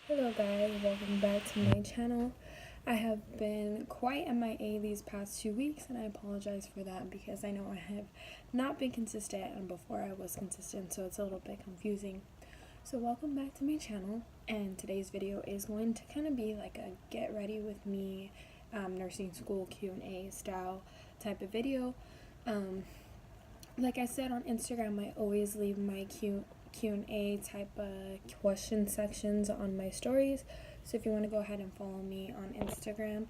Hello guys, welcome back to my channel. I have been quite MIA these past 2 weeks and I apologize for that because I know I have not been consistent and before I was consistent, so it's a little bit confusing. So welcome back to my channel, and today's video is going to kind of be like a get ready with me nursing school Q&A style type of video. Like I said on Instagram, I always leave my Q&A type of question sections on my stories, so if you want to go ahead and follow me on Instagram,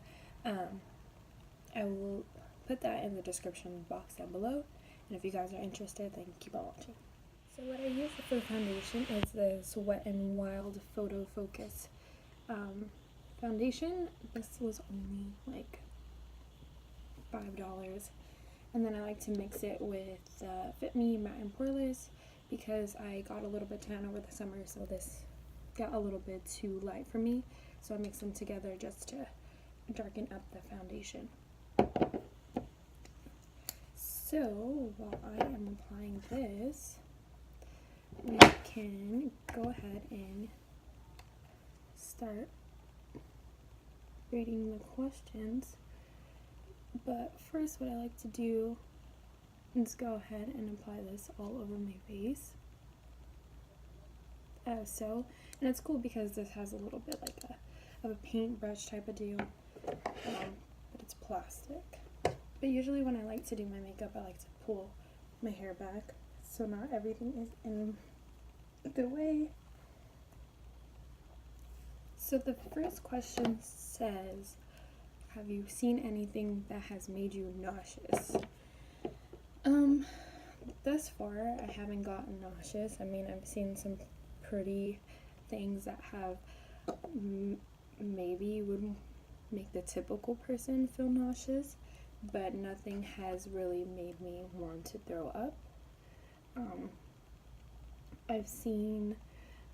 I will put that in the description box down below, and if you guys are interested, then keep on watching. So what I use for foundation is this Wet n Wild Photo Focus foundation. This was only like $5, and then I like to mix it with Fit Me Matte and Poreless because I got a little bit tan over the summer, so this got a little bit too light for me, so I mix them together just to darken up the foundation. So while I am applying this, we can go ahead and start reading the questions. But first, what I like to do is go ahead and apply this all over my face. And it's cool because this has a little bit like of a paintbrush type of deal, but it's plastic. But usually when I like to do my makeup, I like to pull my hair back so not everything is in the way. So the first question says, have you seen anything that has made you nauseous? Thus far, I haven't gotten nauseous. I mean, I've seen some pretty things that have maybe would make the typical person feel nauseous, but nothing has really made me want to throw up. I've seen,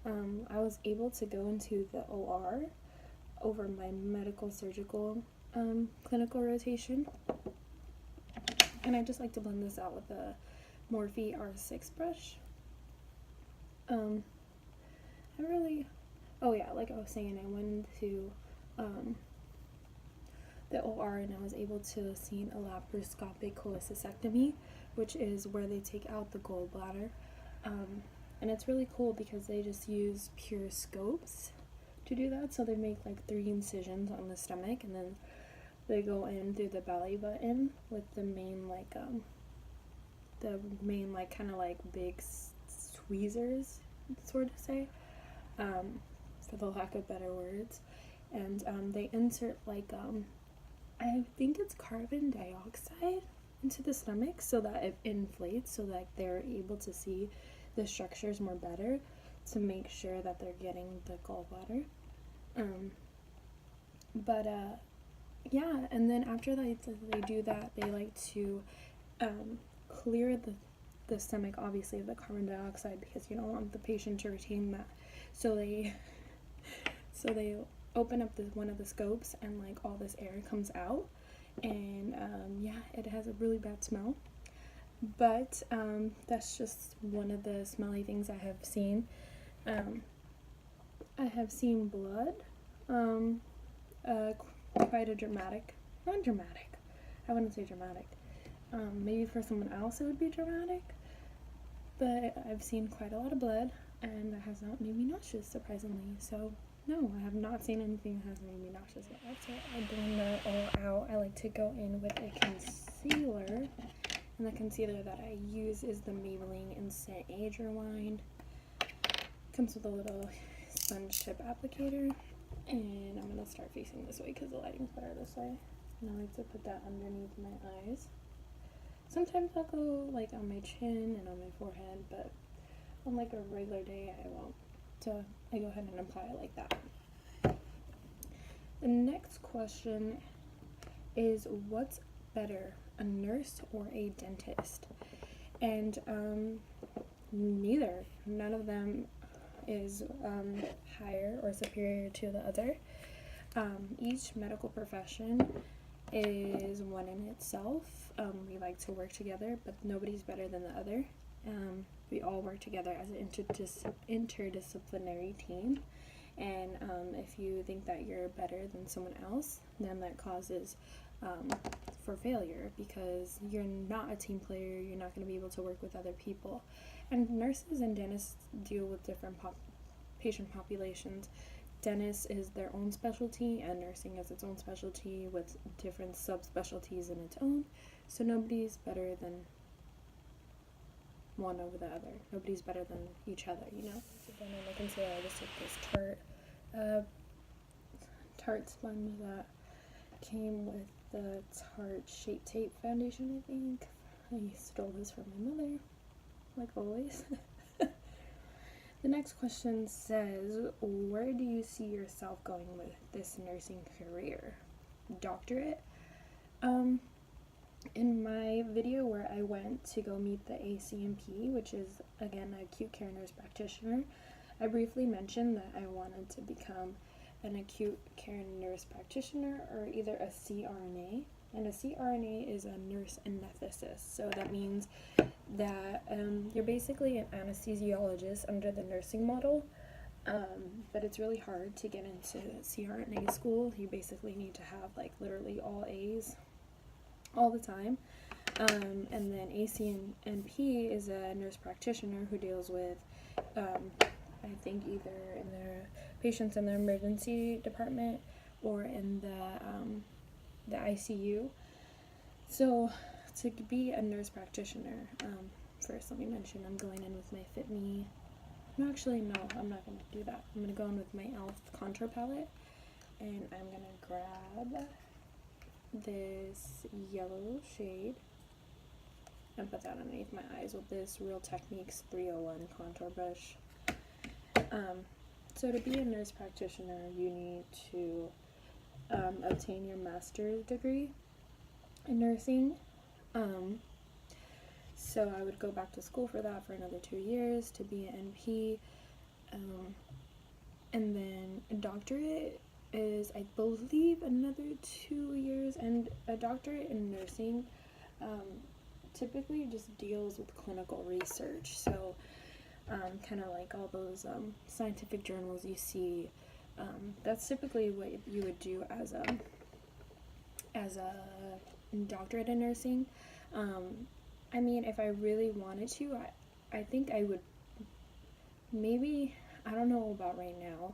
I was able to go into the OR over my medical surgical clinical rotation, and I just like to blend this out with a Morphe R6 brush. Like I was saying, I went to the OR and I was able to see a laparoscopic cholecystectomy, which is where they take out the gallbladder, and it's really cool because they just use pure scopes to do that. So they make like 3 incisions on the stomach, and then they go in through the belly button with the main kind of like big tweezers, sort of say, for the lack of better words, and they insert like I think it's carbon dioxide into the stomach so that it inflates, so that they're able to see the structures more better to make sure that they're getting the gallbladder. Yeah, and then after they do that, they like to clear the stomach, obviously, of the carbon dioxide, because you don't want the patient to retain that. So they open up one of the scopes, and like all this air comes out, and yeah, it has a really bad smell. But that's just one of the smelly things I have seen. I have seen blood. Quite a not dramatic, I wouldn't say dramatic, maybe for someone else it would be dramatic, but I've seen quite a lot of blood, and that has not made me nauseous, surprisingly. So no, I have not seen anything that has made me nauseous yet. After I blend that all out, I like to go in with a concealer, and the concealer that I use is the Maybelline Instant Age Rewind. Comes with a little sponge tip applicator. And I'm going to start facing this way because the lighting's better this way. And I like to put that underneath my eyes. Sometimes I'll go like on my chin and on my forehead, but on like a regular day I won't. So I go ahead and apply it like that. The next question is, what's better, a nurse or a dentist? And neither. None of them is higher or superior to the other. Each medical profession is one in itself. We like to work together, but nobody's better than the other. We all work together as an interdisciplinary team, and if you think that you're better than someone else, then that causes for failure, because you're not a team player, you're not going to be able to work with other people. And nurses and dentists deal with different patient populations. Dentist is their own specialty, and nursing is its own specialty with different subspecialties in its own. So nobody's better than one over the other. Nobody's better than each other, you know? So then I can say I just took this Tarte sponge that came with the Tarte Shape Tape foundation, I think. I stole this from my mother, like always. The next question says, where do you see yourself going with this nursing career? Doctorate? In my video where I went to go meet the ACNP, which is, again, an acute care nurse practitioner, I briefly mentioned that I wanted to become an acute care nurse practitioner, or either a CRNA. And a CRNA is a nurse anesthetist. So that means that you're basically an anesthesiologist under the nursing model, but it's really hard to get into CRNA school. You basically need to have like literally all A's all the time. And then ACNP is a nurse practitioner who deals with I think either in their patients in the emergency department or in the ICU. So to be a nurse practitioner, first let me mention I'm going in with my Fit Me. No, actually no, I'm not going to do that. I'm going to go in with my e.l.f. contour palette, and I'm going to grab this yellow shade and put that underneath my eyes with this Real Techniques 301 contour brush. So to be a nurse practitioner, you need to obtain your master's degree in nursing. So I would go back to school for that for another 2 years to be an NP. And then a doctorate is, I believe, another 2 years. And a doctorate in nursing typically just deals with clinical research. So kind of like all those scientific journals you see, that's typically what you would do as a doctorate in nursing. I mean, if I really wanted to, I think I would maybe, I don't know about right now,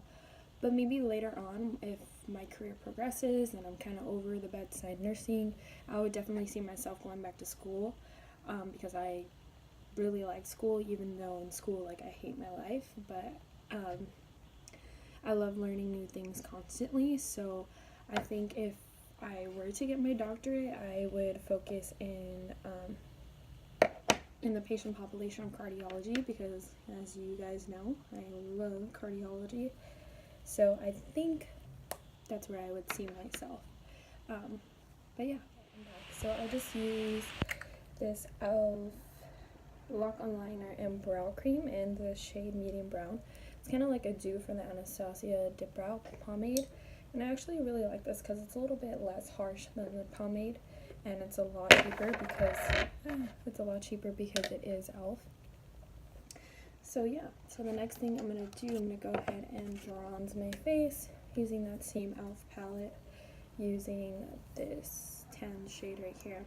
but maybe later on, if my career progresses and I'm kind of over the bedside nursing, I would definitely see myself going back to school, because I really like school, even though in school, like, I hate my life, but I love learning new things constantly. So I think if I were to get my doctorate, I would focus in the patient population of cardiology, because as you guys know, I love cardiology. So I think that's where I would see myself. But yeah, so I just use this e.l.f. lock-on liner and brow cream in the shade medium brown. It's kind of like a dupe from the Anastasia Dip Brow pomade, and I actually really like this because it's a little bit less harsh than the pomade, and it's a lot cheaper because it is e.l.f. So yeah, so the next thing I'm going to do, I'm going to go ahead and bronze my face using that same e.l.f. palette, using this tan shade right here.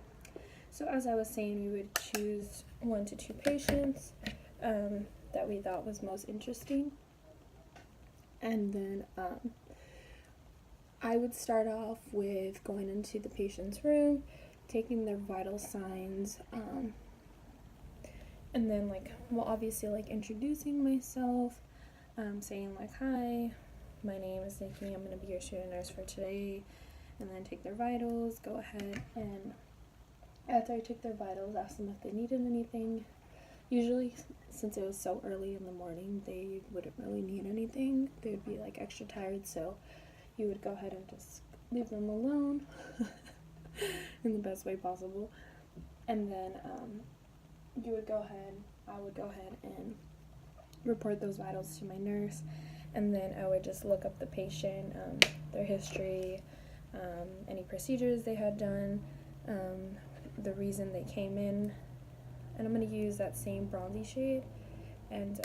So as I was saying, we would choose 1 to 2 patients that we thought was most interesting, and then I would start off with going into the patient's room, taking their vital signs, and then obviously introducing myself, saying like, hi, my name is Nikki, I'm going to be your student nurse for today, and then take their vitals, go ahead and after I took their vitals, ask them if they needed anything. Usually, since it was so early in the morning, they wouldn't really need anything. They would be like extra tired, so you would go ahead and just leave them alone in the best way possible. And then I would go ahead and report those vitals to my nurse, and then I would just look up the patient, their history, any procedures they had done, the reason they came in, and I'm going to use that same bronzy shade and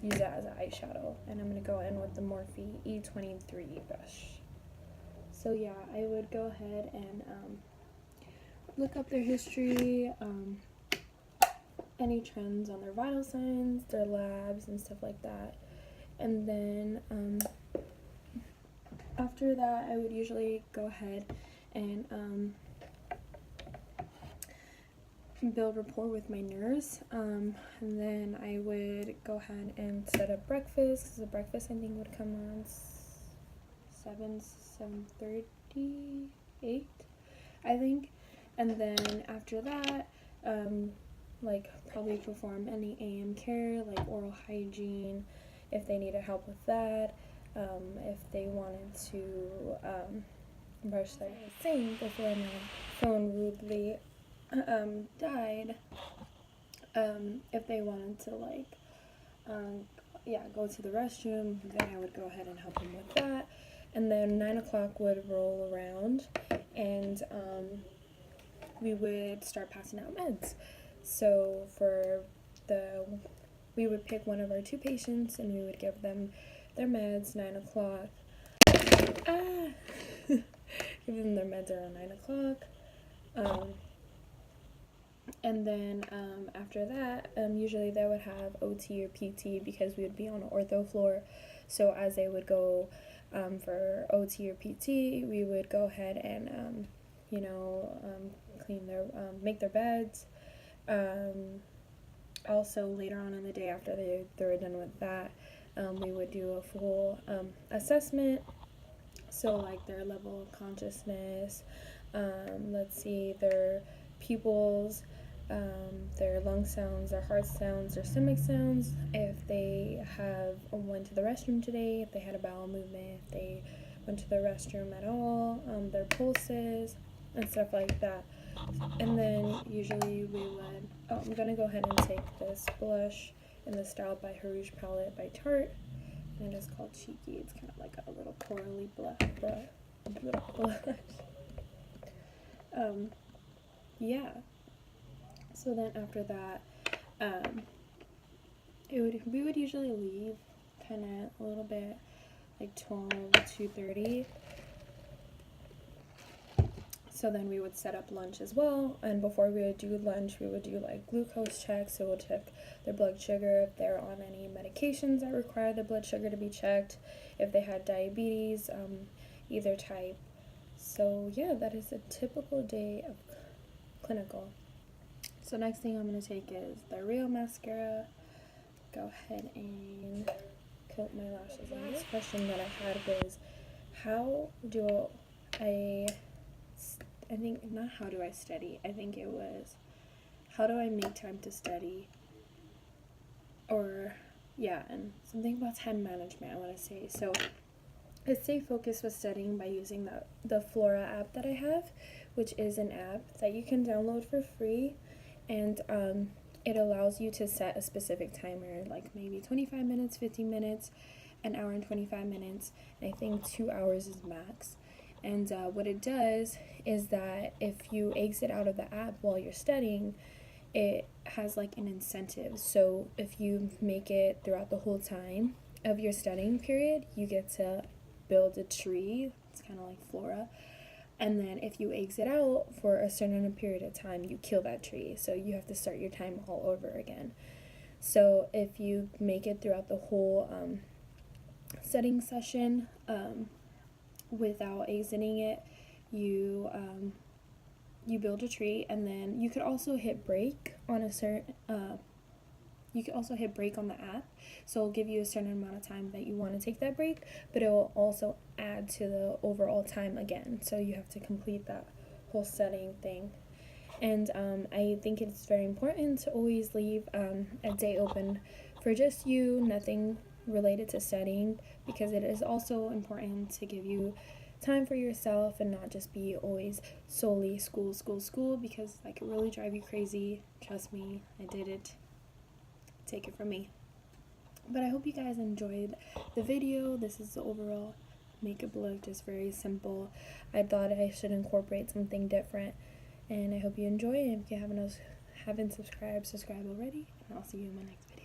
use it as an eyeshadow. And I'm going to go in with the Morphe E23 brush. So yeah, I would go ahead and look up their history, any trends on their vital signs, their labs, and stuff like that. And then after that, I would usually go ahead and build rapport with my nurse, and then I would go ahead and set up breakfast, because the breakfast I think would come around 7:38, I think. And then after that, like probably perform any AM care, like oral hygiene, if they needed help with that, if they wanted to brush their sink before my phone rudely died, if they wanted to like go to the restroom, then I would go ahead and help them with that. And then 9 o'clock would roll around, and we would start passing out meds. So we would pick one of our 2 patients, and we would give them their meds 9 o'clock. Give them their meds around 9 o'clock. And then after that, usually they would have OT or PT, because we would be on an ortho floor. So as they would go for OT or PT, we would go ahead and clean their make their beds. Also later on in the day, after they were done with that, we would do a full assessment. So like their level of consciousness, their pupils, their lung sounds, their heart sounds, their stomach sounds, if they went to the restroom today, if they had a bowel movement, if they went to the restroom at all, their pulses, and stuff like that. And then usually we would, I'm going to go ahead and take this blush in the Style by Rouge palette by Tarte, and it's called Cheeky. It's kind of like a little corally blush. Yeah. So then after that, we would usually leave kind of a little bit like 2:30. So then we would set up lunch as well, and before we would do lunch, we would do like glucose checks. So we'll check their blood sugar, if they're on any medications that require their blood sugar to be checked, if they had diabetes, either type. So yeah, that is a typical day of clinical. So next thing I'm going to take is the Real Mascara. Go ahead and coat my lashes. The next question that I had was, how do I study? I think it was, how do I make time to study? And something about time management, I want to say. So I stay focused with studying by using the FLORA app that I have, which is an app that you can download for free, and it allows you to set a specific timer, like maybe 25 minutes, 15 minutes, an hour and 25 minutes, and I think 2 hours is max. And what it does is that if you exit out of the app while you're studying, it has like an incentive. So if you make it throughout the whole time of your studying period, you get to build a tree. It's kind of like Flora. And then if you exit out for a certain period of time, you kill that tree. So you have to start your time all over again. So if you make it throughout the whole studying session without exiting it, you build a tree, and then you could also hit break on a certain on the app, so it'll give you a certain amount of time that you want to take that break, but it will also add to the overall time again, so you have to complete that whole studying thing. And I think it's very important to always leave a day open for just you, nothing related to studying, because it is also important to give you time for yourself and not just be always solely school, because that could really drive you crazy. Trust me, I did it. Take it from me. But I hope you guys enjoyed the video. This is the overall makeup look, just very simple. I thought I should incorporate something different, and I hope you enjoy it. If you haven't subscribed, subscribe already, and I'll see you in my next video.